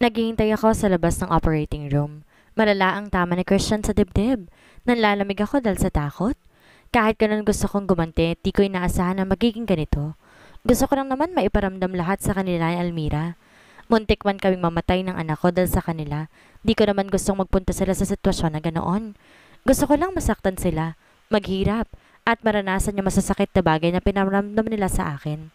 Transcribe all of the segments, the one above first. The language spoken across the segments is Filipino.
Naghihintay ako sa labas ng operating room. Malala ang tama ni Christian sa dibdib. Nanlalamig ako dahil sa takot. Kahit ganun gusto kong gumanti, di ko inaasahan na magiging ganito. Gusto ko lang naman maiparamdam lahat sa kanila ni Almira. Muntik man kaming mamatay ng anak ko dahil sa kanila. Di ko naman gustong magpunta sila sa sitwasyon na ganoon. Gusto ko lang masaktan sila, maghirap, at maranasan yung masasakit na bagay na pinaramdam nila sa akin.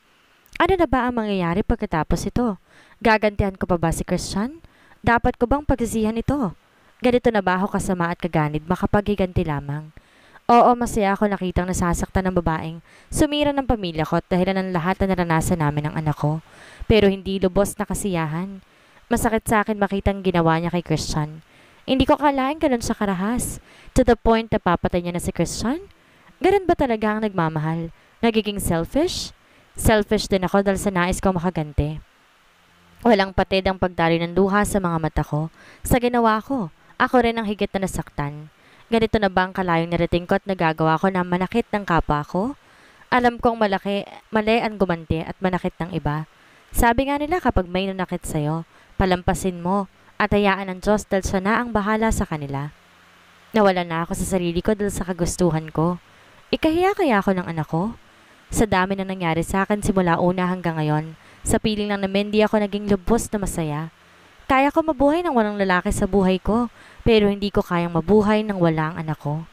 Ano na ba ang mangyayari pagkatapos ito? Gagantihan ko pa ba si Christian? Dapat ko bang pagsisihan ito? Ganito na ba ako kasama at kaganid makapaghiganti lamang? Oo, masaya ako nakitang nasasaktan ng babaeng sumira ng pamilya ko at dahilan ng lahat na naranasan namin ng anak ko. Pero hindi lubos na kasiyahan. Masakit sa akin makitang ginawa niya kay Christian. Hindi ko akalain ganun siya karahas. To the point na papatay niya na si Christian? Ganun ba talaga ang nagmamahal? Nagiging selfish? Selfish din ako dahil sa nais ko makaganti. Walang patid ang pagdaloy ng luha sa mga mata ko. Sa ginawa ko, ako rin ang higit na nasaktan. Ganito na ba ang kalayong narating ko at nagagawa ko na manakit ng kapwa ko? Alam kong mali ang gumanti at manakit ng iba. Sabi nga nila kapag may nanakit sa'yo, palampasin mo at hayaan ng Diyos dahil siya na ang bahala sa kanila. Nawala na ako sa sarili ko dahil sa kagustuhan ko. Ikahiya kaya ako ng anak ko? Sa dami na nangyari sa akin simula una hanggang ngayon, sa piling lang namin di ako naging lubos na masaya. Kaya ko mabuhay ng walang lalaki sa buhay ko, pero hindi ko kayang mabuhay ng walang anak ko.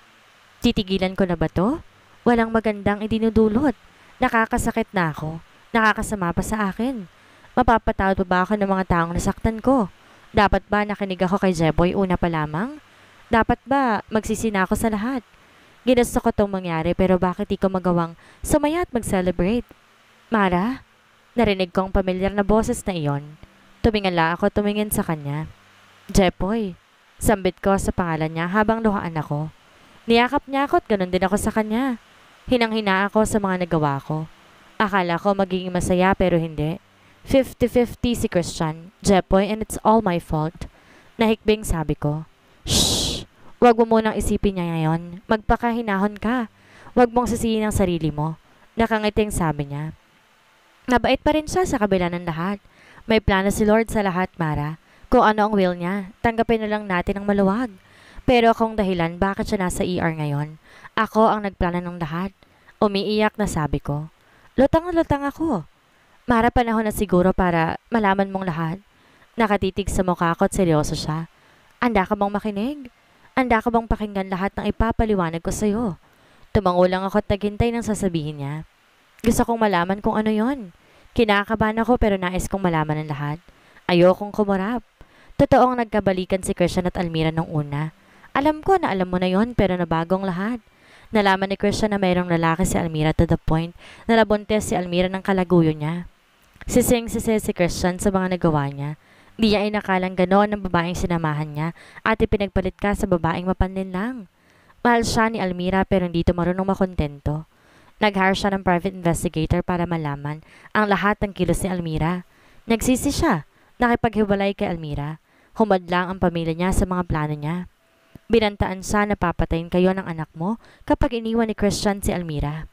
Titigilan ko na ba to? Walang magandang idinudulot. Nakakasakit na ako. Nakakasama pa sa akin. Mapapatawad pa ba ako ng mga taong nasaktan ko? Dapat ba nakinig ako kay Jeboy una pa lamang? Dapat ba magsisina ako sa lahat? Ginusto ko tong mangyari pero bakit di ko magawang sumaya at mag-celebrate? Mara, narinig kong pamilyar na boses na iyon. Tumingala ako tumingin sa kanya. Jepoy, sambit ko sa pangalan niya habang luhaan ako. Niyakap niya ako at ganun din ako sa kanya. Hinang-hina ako sa mga nagawa ko. Akala ko magiging masaya pero hindi. 50-50 si Christian, Jepoy, and it's all my fault. Nahikbing sabi ko. Shh! Huwag mo munang isipin niya ngayon. Magpakahinahon ka. Huwag mong sisihin ang sarili mo. Nakangiting sabi niya. Mabait pa rin siya sa kabila ng lahat. May plano si Lord sa lahat, Mara. Kung ano ang will niya, tanggapin na lang natin ang maluwag. Pero akong dahilan bakit siya nasa ER ngayon. Ako ang nagplano ng lahat. Umiiyak na sabi ko. Lutang na lutang ako. Mara, panahon na siguro para malaman mong lahat. Nakatitig sa mukha ko at seryoso siya. Anda ka bang makinig? Anda ka bang pakinggan lahat ng ipapaliwanag ko sa'yo? Tumango lang ako at naghintay ng sasabihin niya. Gusto kong malaman kung ano yon. Kinakabahan ako pero nais kong malaman ng lahat. Ayokong kumurap. Totoong nagkabalikan si Christian at Almira nung una. Alam ko na alam mo na yon pero nabagong lahat. Nalaman ni Christian na mayroong lalaki si Almira to the point na nabuntis si Almira ng kalaguyo niya. Sising-sisi si Christian sa mga nagawa niya. Di niya inakalang gano'n ang babaeng sinamahan niya at ipinagpalit ka sa babaeng mapanlin lang. Mahal siya ni Almira pero hindi ito marunong makontento. Nag-hire siya ng private investigator para malaman ang lahat ng kilos ni Almira. Nagsisi siya, nakipaghiwalay kay Almira. Humadlang ang pamilya niya sa mga plano niya. Binantaan siya na papatayin kayo ng anak mo kapag iniwan ni Christian si Almira.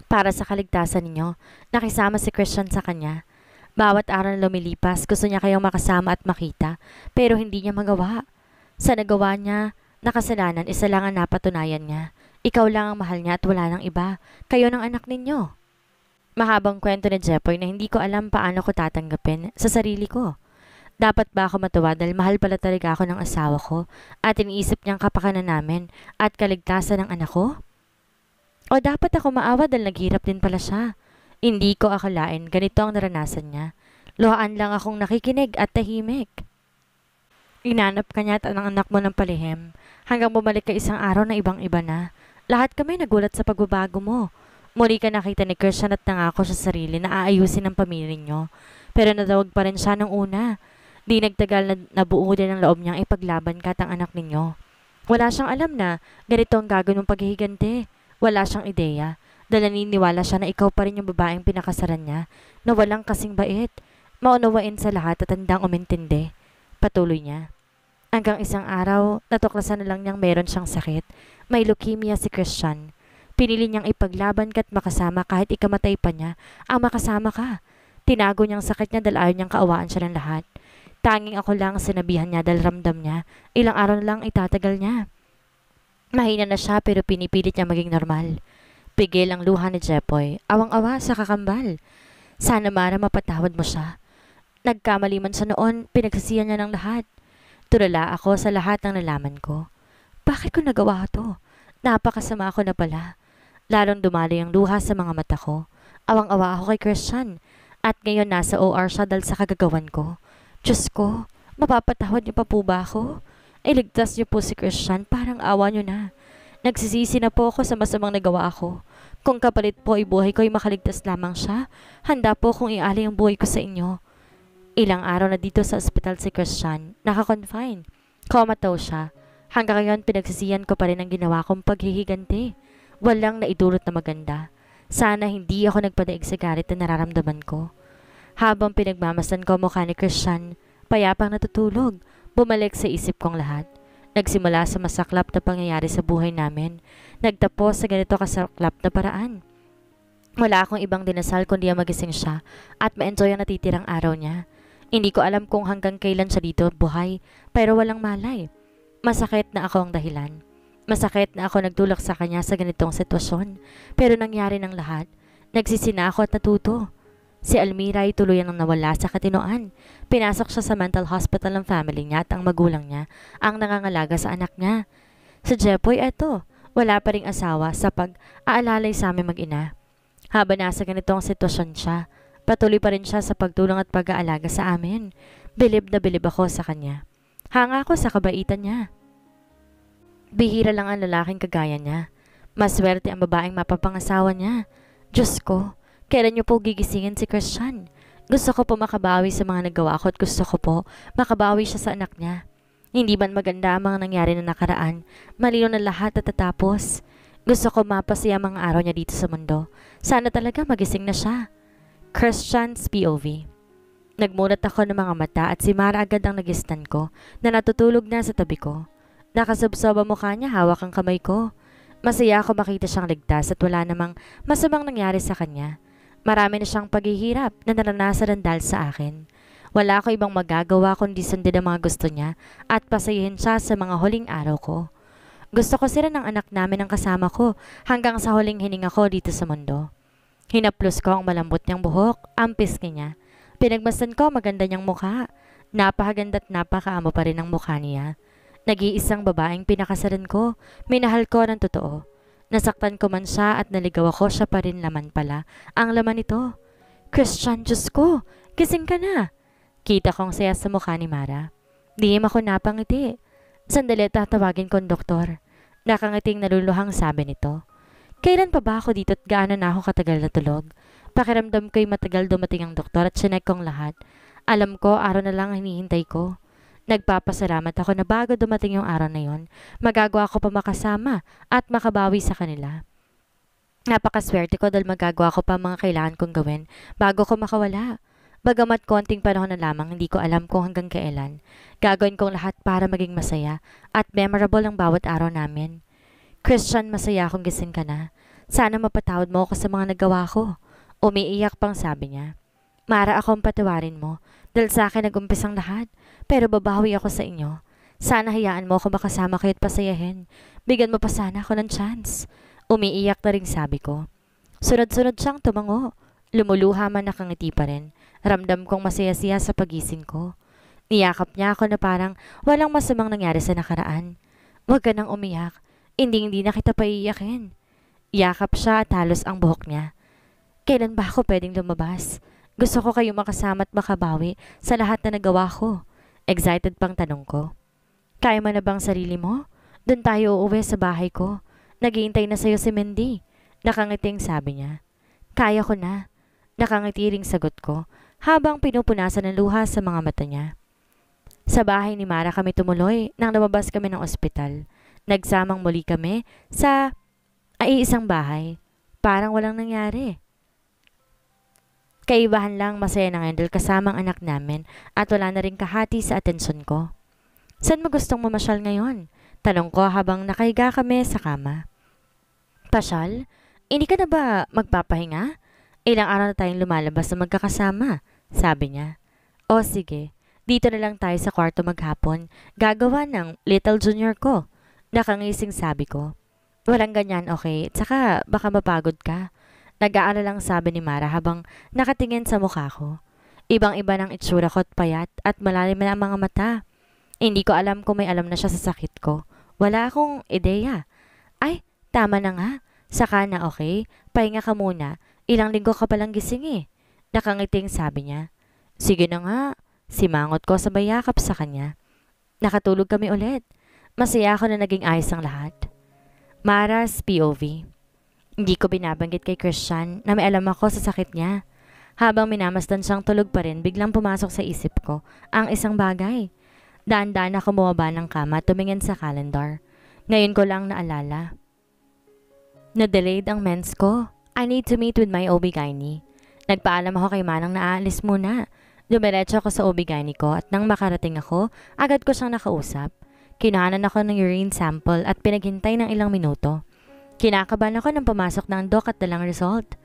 Para sa kaligtasan ninyo, nakisama si Christian sa kanya. Bawat araw na lumilipas, gusto niya kayong makasama at makita, pero hindi niya magawa. Sa nagawa niya, nakasalanan, isa lang ang napatunayan niya. Ikaw lang ang mahal niya at wala nang iba. Kayo ng anak ninyo. Mahabang kwento ni Jepoy na hindi ko alam paano ko tatanggapin sa sarili ko. Dapat ba ako matuwa dahil mahal pala talaga ako ng asawa ko at iniisip niyang kapakanan namin at kaligtasan ng anak ko? O dapat ako maawa dahil naghirap din pala siya? Hindi ko akalain ganito ang naranasan niya. Luhaan lang akong nakikinig at tahimik. Inanap ka niya at ang anak mo ng palihim hanggang bumalik ka isang araw na ibang-iba na. Lahat kami nagulat sa pagbabago mo. Muli ka nakita ni Christian at nangako sa sarili na aayusin ang pamilya niyo. Pero natawag pa rin siya nung una. Di nagtagal na nabuo din ang loob niyang ipaglaban ka at ang anak ninyo. Wala siyang alam na ganito ang gagawin ng paghihiganti. Wala siyang ideya. Dahil naniniwala siya na ikaw pa rin yung babaeng pinakasaran niya na walang kasing bait. Maunawain sa lahat at handang umintindi. Patuloy niya. Hanggang isang araw, natuklasan na lang niyang meron siyang sakit. May leukemia si Christian. Pinili niyang ipaglaban ka at makasama kahit ikamatay pa niya ang makasama ka. Tinago niyang sakit niya dahil ayaw niyang kaawaan siya ng lahat. Tanging ako lang ang sinabihan niya dahil ramdam niya. Ilang araw na lang itatagal niya. Mahina na siya pero pinipilit niya maging normal. Pigil ang luha ni Jepoy. Awang-awa sa kakambal. Sana Mara mapatawad mo siya. Nagkamali man siya noon, pinagsisihan niya ng lahat. Tulala ako sa lahat ng nalaman ko. Bakit ko nagawa to? Napakasama ako na pala. Lalong dumali ang luha sa mga mata ko. Awang-awa ako kay Christian. At ngayon nasa OR siya dahil sa kagagawan ko. Diyos ko, mapapatawad niyo pa po ba ako? Iligtas niyo po si Christian, parang awa niyo na. Nagsisisi na po ako sa masamang nagawa ko. Kung kapalit po ay buhay ko ay makaligtas lamang siya, handa po kung ialay ang buhay ko sa inyo. Ilang araw na dito sa ospital si Christian, naka-confine. Comatose siya. Hanggang ngayon pinagsisiyan ko pa rin ang ginawa kong paghihiganti. Walang naidulot na maganda. Sana hindi ako nagpadaig sa galit na nararamdaman ko. Habang pinagmamasdan ko mukha ni Christian, payapang natutulog, bumalik sa isip kong lahat. Nagsimula sa masaklap na pangyayari sa buhay namin. Nagtapos sa ganito kasaklap na paraan. Wala akong ibang dinasal kundi ang magising siya at ma-enjoy ang natitirang araw niya. Hindi ko alam kung hanggang kailan siya dito buhay, pero walang malay. Masakit na ako ang dahilan. Masakit na ako nagtulak sa kanya sa ganitong sitwasyon. Pero nangyari ng lahat. Nagsisina ako at natuto. Si Almira ay tuluyang nawala sa katinoan. Pinasok siya sa mental hospital ng family niya at ang magulang niya ang nangangalaga sa anak niya. Sa Jepoy, eto, wala pa ring asawa sa pag-aalalay sa aming mag-ina. Habang nasa ganitong sitwasyon siya, patuloy pa rin siya sa pagtulong at pag-aalaga sa amin. Bilib na bilib ako sa kanya. Hanga ako sa kabaitan niya. Bihira lang ang lalaking kagaya niya. Maswerte ang babaeng mapapangasawa niya. Diyos ko, kailan niyo po gigisingin si Christian? Gusto ko po makabawi sa mga nagawa ko at gusto ko po makabawi siya sa anak niya. Hindi man maganda ang mga nangyari na nakaraan, malino na lahat at tatapos. Gusto ko mapasaya mga araw niya dito sa mundo. Sana talaga magising na siya. Christian's POV. Nagmulat ako ng mga mata at si Mara agad ang nagistan ko na natutulog na sa tabi ko. Nakasubsob ang mukha niya, hawak ang kamay ko. Masaya ako makita siyang ligtas at wala namang masamang nangyari sa kanya. Marami na siyang paghihirap na naranasan dahil sa akin. Wala ako ibang magagawa kundi sundin ang mga gusto niya at pasayahin siya sa mga huling araw ko. Gusto ko sila ng anak namin ang kasama ko hanggang sa huling hininga ko dito sa mundo. Hinaplos ko ang malambot niyang buhok, ang pisngi niya. Pinagmasdan ko maganda niyang mukha. Napakaganda at napakaamo pa rin ang mukha niya. Nag-iisang babaeng pinakasalan ko, minahal ko ng totoo. Nasaktan ko man siya at naligaw ako, siya pa rin laman pala. Ang laman nito. Christian, Diyos ko, gising ka na. Kita kong saya sa mukha ni Mara. Dihim ako napangiti. Sandali tatawagin ko ang doktor. Nakangiting naluluhang sabi nito. Kailan pa ba ako dito at gaano na ako katagal na tulog? Pakiramdam ko'y matagal dumating ang doktor at sinek kong lahat. Alam ko, araw na lang ang hinihintay ko. Nagpapasalamat ako na bago dumating yung araw na yon, magagawa ko pa makasama at makabawi sa kanila. Napakaswerte ko dahil magagawa ko pa mga kailangan kong gawin bago ko makawala. Bagamat konting panahon na lamang, hindi ko alam kung hanggang kailan. Gagawin kong lahat para maging masaya at memorable ang bawat araw namin. Christian, masaya akong gising ka na. Sana mapatawad mo ako sa mga nagawa ko. Umiiyak pang sabi niya. Mara, akong patawarin mo dahil sa akin nag-umpisang lahat. Pero babawi ako sa inyo. Sana hayaan mo ako makasama kayo at pasayahin. Bigyan mo pa sana ako ng chance. Umiiyak na ring sabi ko. Sunod-sunod siyang tumango. Lumuluha man, nakangiti pa rin. Ramdam kong masaya-siya sa pagising ko. Niyakap niya ako na parang walang masamang nangyari sa nakaraan. Huwag ka nang umiyak. Hindi na kita paiiyakin. Yakap siya at halos ang buhok niya. Kailan ba ako pwedeng lumabas? Gusto ko kayo makasama at makabawi sa lahat na nagawa ko. Excited pang tanong ko. Kaya mo na bang sarili mo? Doon tayo uuwi sa bahay ko. Naghihintay na sa'yo si Mindy. Nakangiting sabi niya. Kaya ko na. Nakangiti ring sagot ko habang pinupunasan ng luha sa mga mata niya. Sa bahay ni Mara kami tumuloy nang lumabas kami ng ospital. Nagsamang muli kami sa isang bahay. Parang walang nangyari. Kaibahan lang, masaya na ngayon dahil kasamang anak namin at wala na rin kahati sa atensyon ko. Saan mo gustong mamasyal ngayon? Tanong ko habang nakahiga kami sa kama. Pasyal? Hindi ka na ba magpapahinga? Ilang araw na tayong lumalabas na magkakasama, sabi niya. O sige, Dito na lang tayo sa kwarto maghapon. Gagawa ng little junior ko. Nakangising sabi ko. Walang ganyan, okay? Tsaka baka mapagod ka. Nag-aalalang sabi ni Mara habang nakatingin sa mukha ko. Ibang-iba ng itsura ko at payat at malalim na ang mga mata. Hindi ko alam kung may alam na siya sa sakit ko. Wala akong ideya. Ay, tama na nga. Saka na okay, pahinga ka muna. Ilang linggo ka palang gising eh. Nakangiting sabi niya. Sige na nga. Simangot ko sabay yakap sa kanya. Nakatulog kami ulit. Masaya ako na naging ayos ang lahat. Mara's POV. Hindi ko binabanggit kay Christian na may alam ako sa sakit niya. Habang minamasdan siyang tulog pa rin, biglang pumasok sa isip ko ang isang bagay. Daan-daan ako bumaba ng kama at tumingin sa calendar. Ngayon ko lang naalala. Na-delayed ang mens ko. I need to meet with my OB-GYN. Nagpaalam ako kay Manang na aalis muna. Dumiretso ako sa OB-GYN ko at nang makarating ako, agad ko siyang nakausap. Kinuhanan ako ng urine sample at pinaghintay ng ilang minuto. Kinakabahan ako nang pumasok ng doc at dalang result.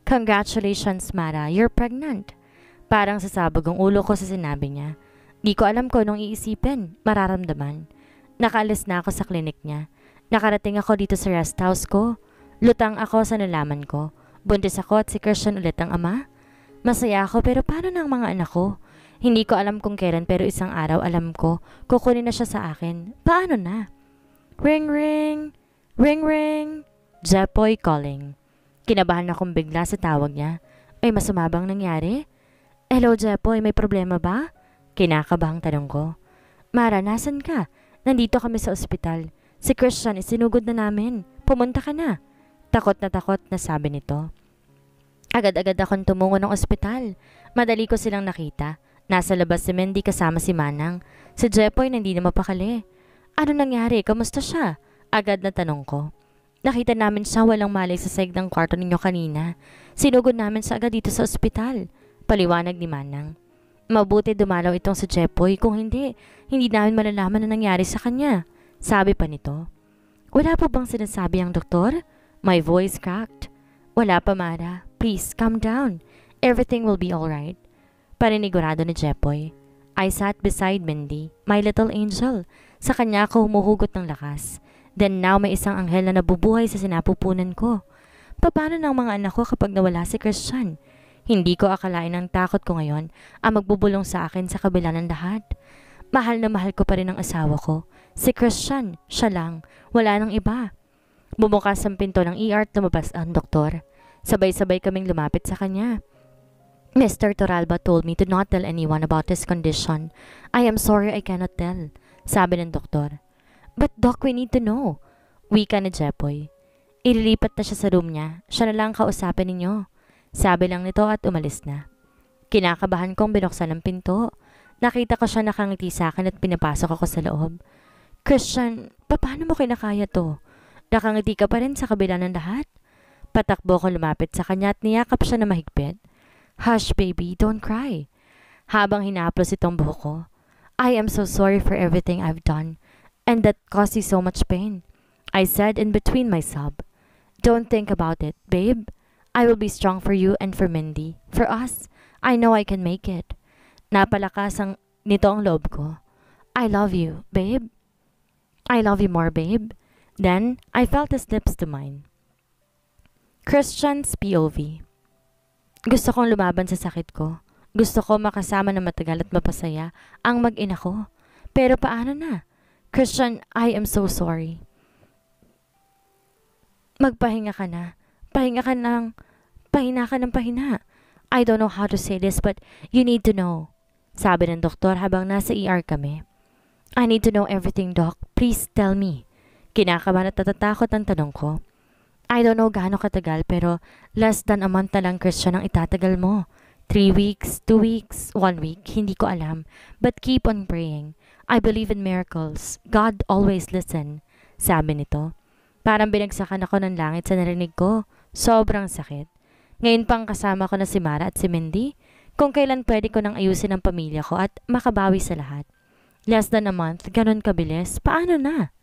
Congratulations, Mara, you're pregnant. Parang sasabog ang ulo ko sa sinabi niya. Di ko alam ko nung iisipin, mararamdaman. Nakaalis na ako sa klinik niya. Nakarating ako dito sa rest house ko. Lutang ako sa nalaman ko. Buntis ako at si Christian ulit ang ama. Masaya ako pero paano ng mga anak ko? Hindi ko alam kung kailan pero isang araw alam ko kukunin na siya sa akin. Paano na? Ring ring! Ring ring! Jepoy calling. Kinabahan akong bigla sa tawag niya. May masama bang nangyari? Hello Jepoy, may problema ba? Kinakabahang tanong ko. Mara, nasan ka? Nandito kami sa ospital. Si Christian isinugod na namin. Pumunta ka na. Takot na sabi nito. Agad-agad akong tumungo ng ospital. Madali ko silang nakita. Nasa labas si Mendy kasama si Manang. Si Jepoy na hindi na mapakali. Ano nangyari? Kamusta siya? Agad na tanong ko. Nakita namin siya walang malay sa sahig ng kwarto ninyo kanina. Sinugod namin siya agad dito sa ospital. Paliwanag ni Manang. Mabuti dumalaw itong si Jepoy. Kung hindi namin malalaman na nangyari sa kanya. Sabi pa nito. Wala pa bang sinasabi ang doktor? My voice cracked. Wala pa, Mara. Please, calm down. Everything will be alright. Paninigurado ni Jepoy. I sat beside Mindy, my little angel. Sa kanya ako humuhugot ng lakas. Then now may isang anghel na nabubuhay sa sinapupunan ko. Paano ng mga anak ko kapag nawala si Christian? Hindi ko akalain ang takot ko ngayon ang magbubulong sa akin sa kabila ng lahat. Mahal na mahal ko pa rin ang asawa ko. Si Christian, siya lang. Wala nang iba. Bumukas ang pinto ng ER at lumabas ang doktor. Sabay-sabay kaming lumapit sa kanya. Mr. Toralba told me to not tell anyone about his condition. I am sorry I cannot tell, sabi ng doktor. But doc, we need to know. Wika ni Jepoy. Ililipat na siya sa room niya. Siya na lang kausapin ninyo. Sabi lang nito at umalis na. Kinakabahan kong binuksan ang pinto. Nakita ko siya nakangiti sa akin at pinapasok ako sa loob. Christian, paano mo kinakaya to? Nakangiti ka pa rin sa kabila ng lahat? Patakbo ko lumapit sa kanya at niyakap siya na mahigpit. Hush baby, don't cry. Habang hinaplos itong buhok ko. I am so sorry for everything I've done. And that caused you so much pain. I said in between my sob. Don't think about it, babe. I will be strong for you and for Mindy. For us, I know I can make it. Napalakas nito ang loob ko. I love you, babe. I love you more, babe. Then, I felt his lips to mine. Christian's POV. Gusto kong lumaban sa sakit ko. Gusto ko makasama na matagal at mapasaya ang mag-ina ko. Pero paano na? Christian, I am so sorry. Magpahinga ka na. Pahina ka ng pahina. I don't know how to say this but you need to know. Sabi ng doktor habang nasa ER kami. I need to know everything, doc. Please tell me. Kinakabahan at natatakot ang tanong ko. I don't know gaano katagal pero less than a month na lang, Christian, ang itatagal mo. 3 weeks, 2 weeks, 1 week, hindi ko alam. But keep on praying. I believe in miracles. God always listen. Sabi nito. Parang binagsakan ako ng langit sa narinig ko. Sobrang sakit. Ngayon pang kasama ko na si Mara at si Mindy. Kung kailan pwede ko nang ayusin ang pamilya ko at makabawi sa lahat. Less than a month, ganun kabilis. Paano na?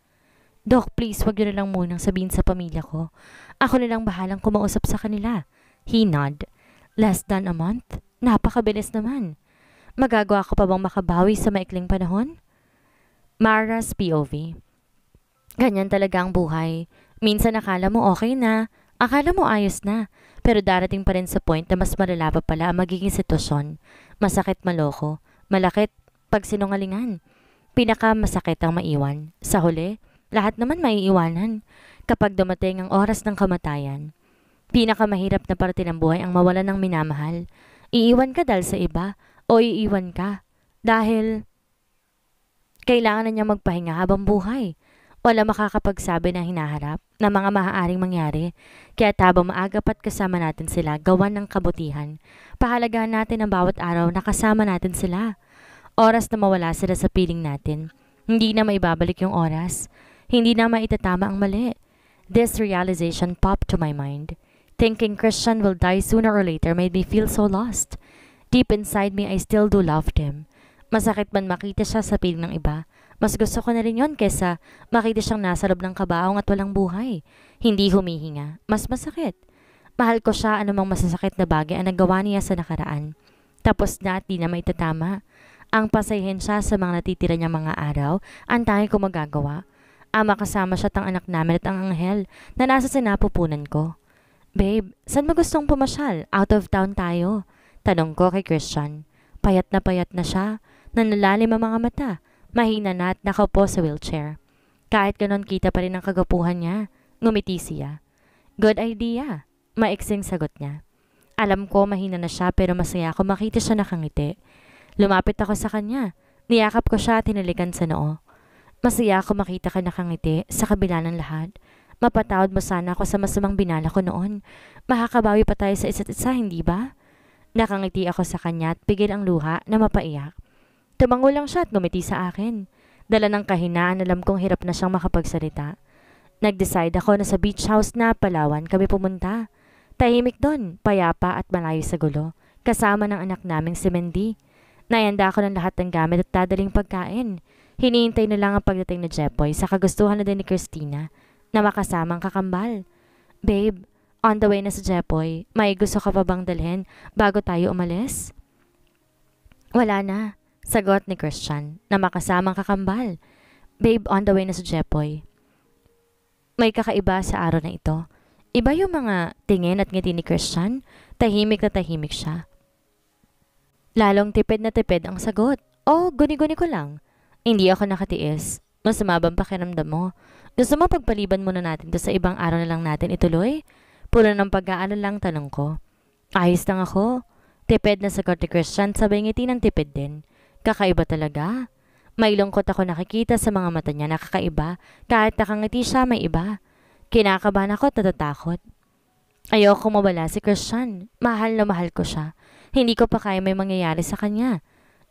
Doc, please, wag niyo na lang munang sabihin sa pamilya ko. Ako na lang bahalang kumausap sa kanila. He nod. Less than a month? Napakabilis naman. Magagawa ko pa bang makabawi sa maikling panahon? Mara's POV. Ganyan talaga ang buhay. Minsan akala mo okay na, akala mo ayos na, pero darating pa rin sa point na mas malala pa pala ang magiging sitwasyon. Masakit maloko, malakit pagsinungalingan. Pinaka masakit ang maiwan. Sa huli, lahat naman maiiwanan. Kapag dumating ang oras ng kamatayan, pinakamahirap na parte ng buhay ang mawalan ng minamahal. Iiwan ka dahil sa iba o iiwan ka dahil kailangan na niya magpahinga habang buhay. Wala makakapagsabi na hinaharap na mga maaaring mangyari. Kaya habang maaga pa't kasama natin sila, gawan ng kabutihan. Pahalagahan natin ang bawat araw na kasama natin sila. Oras na mawala sila sa piling natin. Hindi na maibabalik yung oras. Hindi na maitatama ang mali. This realization popped to my mind. Thinking Christian will die sooner or later made me feel so lost. Deep inside me, I still do love him. Masakit man makita siya sa piling ng iba. Mas gusto ko na rin yon kesa makita siyang nasa loob ng kabaong at walang buhay. Hindi humihinga. Mas masakit. Mahal ko siya anumang masasakit na bagay ang nagawa niya sa nakaraan. Tapos na at di na maitatama. Ang pasayahin siya sa mga natitira niyang mga araw, ang tanging ko magagawa. Ang makasama siya at ang anak namin at ang anghel na nasa sinapupunan ko. Babe, saan mo gustong pumasyal? Out of town tayo. Tanong ko kay Christian. Payat na siya. Nanalalim ang mga mata. Mahina na at nakaupo sa wheelchair. Kahit ganon kita pa rin ang kagapuhan niya. Ngumiti siya. Good idea. Maiksing sagot niya. Alam ko mahina na siya pero masaya ako makita siya nakangiti. Lumapit ako sa kanya. Niyakap ko siya at hinalikan sa noo. Masaya ako makita ka nakangiti sa kabila ng lahat. Mapatawad mo sana ako sa masamang binala ko noon. Makakabawi pa tayo sa isa't isa, hindi ba? Nakangiti ako sa kanya at pigil ang luha na mapaiyak. Tumango lang siya at ngumiti sa akin. Dala ng kahinaan, alam kong hirap na siyang makapagsalita. Nag-decide ako na sa beach house na Palawan kami pumunta. Tahimik doon, payapa at malayo sa gulo. Kasama ng anak naming si Mendy. Nayanda ako ng lahat ng gamit at dadaling pagkain. Hinihintay na lang ang pagdating ni Jepoy sa kagustuhan na din ni Christina na makasamang kakambal. Babe, on the way na si Jepoy, may gusto ka pa bang dalhin bago tayo umalis? Wala na. Sagot ni Christian na makasamang kakambal. Babe, on the way na si Jepoy. May kakaiba sa araw na ito. Iba yung mga tingin at ngiti ni Christian. Tahimik na tahimik siya. Lalong tipid na tipid ang sagot. Oh, guni-guni ko lang. Hindi ako nakatiis. Masama bang pakiramdam mo? Gusto mo pagpaliban muna natin to sa ibang araw na lang natin ituloy? Puro ng pag-aaral lang tanong ko. Ayos lang ako. Tipid na sagot ni Christian sabay ngiti ng tipid din. Kakaiba talaga. May lungkot ako nakikita sa mga mata niya na kakaiba. Kahit nakangiti siya may iba. Kinakabahan ako at natatakot. Ayoko mawala si Christian. Mahal na mahal ko siya. Hindi ko pa kaya may mangyayari sa kanya.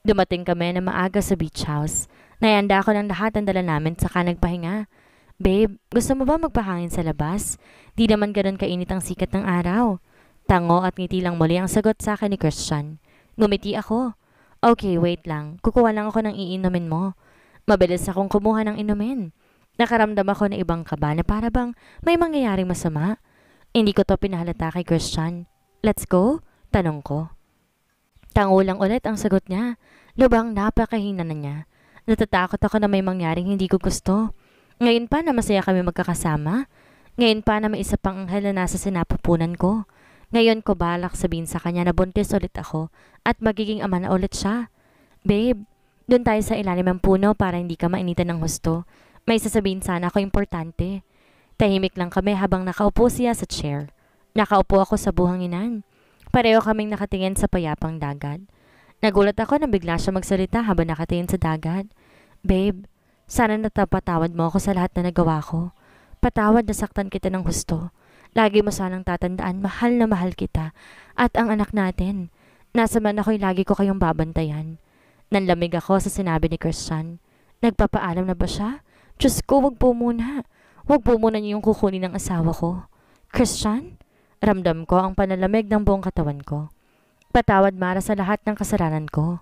Dumating kami na maaga sa beach house. Nayanda ako ng lahat ang dala namin saka nagpahinga. Babe, gusto mo ba magpahangin sa labas? Di naman ganun kainit ang sikat ng araw. Tango at ngiti lang muli ang sagot sa akin ni Christian. Ngumiti ako. Okay, wait lang. Kukuha lang ako ng iinumin mo. Mabilis akong kumuha ng inumin. Nakaramdam ako ng ibang kaba na para bang may mangyayaring masama. Hindi ko to pinahalata kay Christian. Let's go? Tanong ko. Tango lang ulit ang sagot niya. Lubhang napakahina na niya. Natatakot ako na may mangyaring hindi ko gusto. Ngayon pa na masaya kami magkakasama. Ngayon pa na may isa pang anghel na nasa sinapupunan ko. Ngayon ko balak sabihin sa kanya na buntis ulit ako at magiging ama na ulit siya. Babe, doon tayo sa ilalim ng puno para hindi ka mainitan ng husto. May sasabihin sana ako importante. Tahimik lang kami habang nakaupo siya sa chair. Nakaupo ako sa buhanginan. Pareho kaming nakatingin sa payapang dagat. Nagulat ako na bigla siya magsalita habang nakatingin sa dagat. Babe, sana natapatawad mo ako sa lahat na nagawa ko. Patawad na saktan kita ng husto. Lagi mo sanang tatandaan, mahal na mahal kita. At ang anak natin. Nasa man ako'y lagi ko kayong babantayan. Nanlamig ako sa sinabi ni Christian. Nagpapaalam na ba siya? Diyos ko, wag po muna. Wag po muna niyo yung kukunin ng asawa ko. Christian? Ramdam ko ang panalamig ng buong katawan ko. Patawad Mara sa lahat ng kasalanan ko.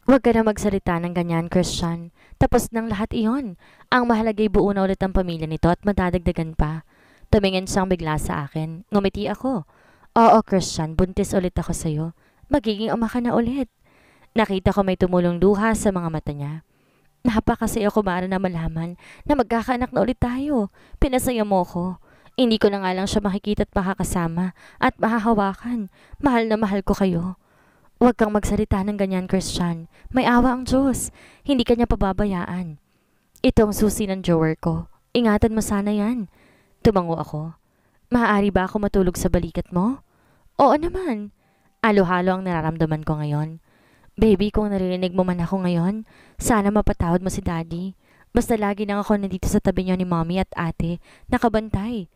Huwag ka na magsalita ng ganyan, Christian. Tapos ng lahat iyon. Ang mahalagay buo na ulit ang pamilya nito at madadagdagan pa. Tumingin siyang bigla sa akin. Ngumiti ako. Oo, Christian, buntis ulit ako sa'yo. Magiging ama ka na ulit. Nakita ko may tumulong luha sa mga mata niya. Napakasaya ko Mara na malaman na magkakaanak na ulit tayo. Pinasaya mo ko. Hindi ko na nga lang siya makikita at makakasama at mahahawakan. Mahal na mahal ko kayo. Huwag kang magsalita ng ganyan, Christian. May awa ang Diyos. Hindi kanya pababayaan. Ito ang susi ng drawer ko. Ingatan mo sana yan. Tumango ako. Maaari ba ako matulog sa balikat mo? Oo naman. Halo-halo ang nararamdaman ko ngayon. Baby, kung naririnig mo man ako ngayon, sana mapatawad mo si Daddy. Basta lagi lang ako nandito sa tabi niyo ni Mommy at Ate, nakabantay.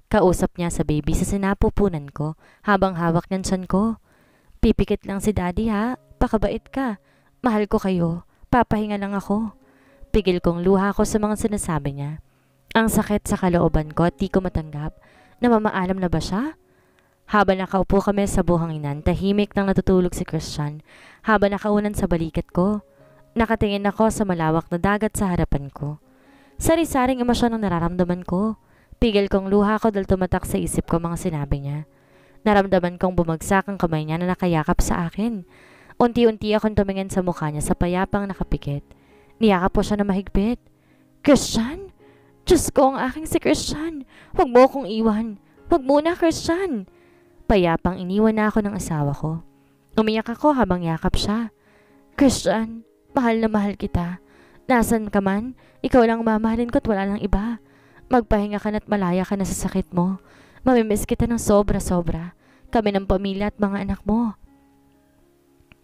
Kausap niya sa baby sa sinapupunan ko habang hawak niyan tiyan ko. Pipikit lang si Daddy ha, pakabait ka. Mahal ko kayo, papahinga lang ako. Pigil kong luha ko sa mga sinasabi niya. Ang sakit sa kalooban ko at di ko matanggap. Namamaalam na ba siya? Habang nakaupo kami sa buhanginan, tahimik nang natutulog si Christian. Habang nakaunan sa balikat ko, nakatingin ako sa malawak na dagat sa harapan ko. Sari-saring emosyon ang nararamdaman ko. Pigil kong luha ko dahil tumatak sa isip ko mga sinabi niya. Naramdaman kong bumagsak ang kamay niya na nakayakap sa akin. Unti-unti akong tumingin sa mukha niya sa payapang nakapikit. Niyakap po siya na mahigpit. Christian? Diyos ko, ang aking si Christian. Huwag mo akong iwan. Huwag muna, Christian. Payapang iniwan na ako ng asawa ko. Umiyak ako habang yakap siya. Christian, mahal na mahal kita. Nasaan ka man, ikaw lang mamahalin ko at wala lang iba. Magpahinga ka na at malaya ka na sa sakit mo. Mamimiss kita ng sobra-sobra. Kami ng pamilya at mga anak mo.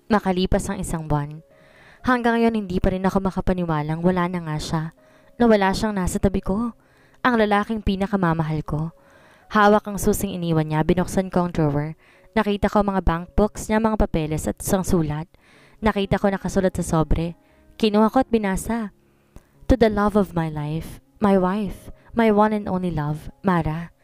Makalipas ang 1 buwan. Hanggang ngayon hindi pa rin ako makapaniwalang wala na nga siya. Na wala siyang nasa tabi ko. Ang lalaking pinakamamahal ko. Hawak ang susing iniwan niya, binuksan ko ang drawer. Nakita ko mga bank books niya, mga papeles at isang sulat. Nakita ko nakasulat sa sobre. Kinuha ko at binasa. To the love of my life, my wife, my one and only love, Mara.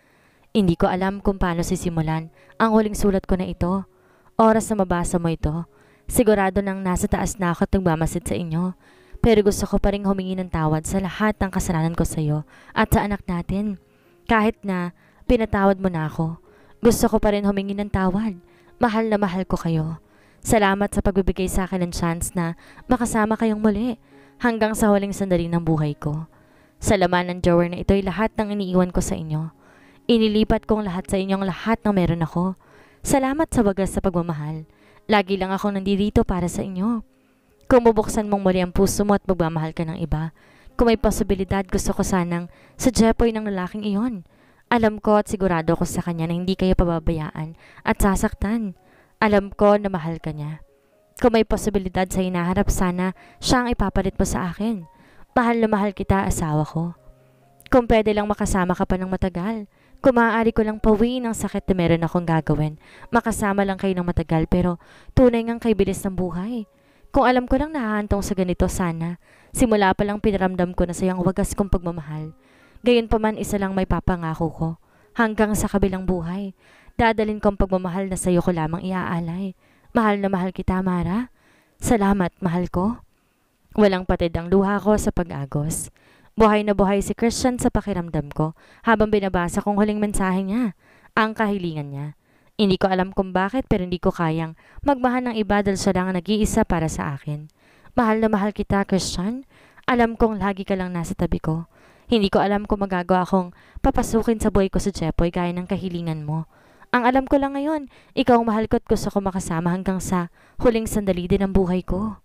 Hindi ko alam kung paano sisimulan ang huling sulat ko na ito. Oras na mabasa mo ito, sigurado nang nasa taas na ako at nagmamasid sa inyo. Pero gusto ko pa rin humingi ng tawad sa lahat ng kasalanan ko sa iyo at sa anak natin. Kahit na pinatawad mo na ako, gusto ko pa rin humingi ng tawad. Mahal na mahal ko kayo. Salamat sa pagbibigay sa akin ng chance na makasama kayong muli hanggang sa huling sandali ng buhay ko. Sa laman ng drawer na ito ay lahat ng iniiwan ko sa inyo. Inilipat kong lahat sa inyong lahat ng meron ako. Salamat sa wagas sa pagmamahal. Lagi lang akong nandito para sa inyo. Kung bubuksan mong muli ang puso mo at magmamahal ka ng iba, kung may posibilidad gusto ko sanang sa Jepoy ng lalaking iyon. Alam ko at sigurado ko sa kanya na hindi kayo pababayaan at sasaktan. Alam ko na mahal ka niya. Kung may posibilidad sa hinaharap, sana siya ang ipapalit mo sa akin. Mahal na mahal kita, asawa ko. Kung pwede lang makasama ka pa ng matagal, kung maaari ko lang pawiin ang sakit na meron akong gagawin, makasama lang kayo ng matagal pero tunay ngang kay bilis ng buhay. Kung alam ko lang nahahantong sa ganito, sana simula pa lang pinaramdam ko na sa iyong wagas kong pagmamahal. Gayon pa man isa lang may papangako ko. Hanggang sa kabilang buhay, dadalin kong pagmamahal na sa iyo ko lamang iaalay. Mahal na mahal kita, Mara. Salamat, mahal ko. Walang patid ang luha ko sa pag-agos. Buhay na buhay si Christian sa pakiramdam ko habang binabasa kong huling mensahe niya, ang kahilingan niya. Hindi ko alam kung bakit pero hindi ko kayang magmahal ng iba dahil siya lang ang nag-iisa para sa akin. Mahal na mahal kita, Christian. Alam kong lagi ka lang nasa tabi ko. Hindi ko alam kung magagawa akong papasukin sa buhay ko sa Jepoy gaya ng kahilingan mo. Ang alam ko lang ngayon, ikaw ang mahal ko at gusto ko makasama hanggang sa huling sandali din ng buhay ko.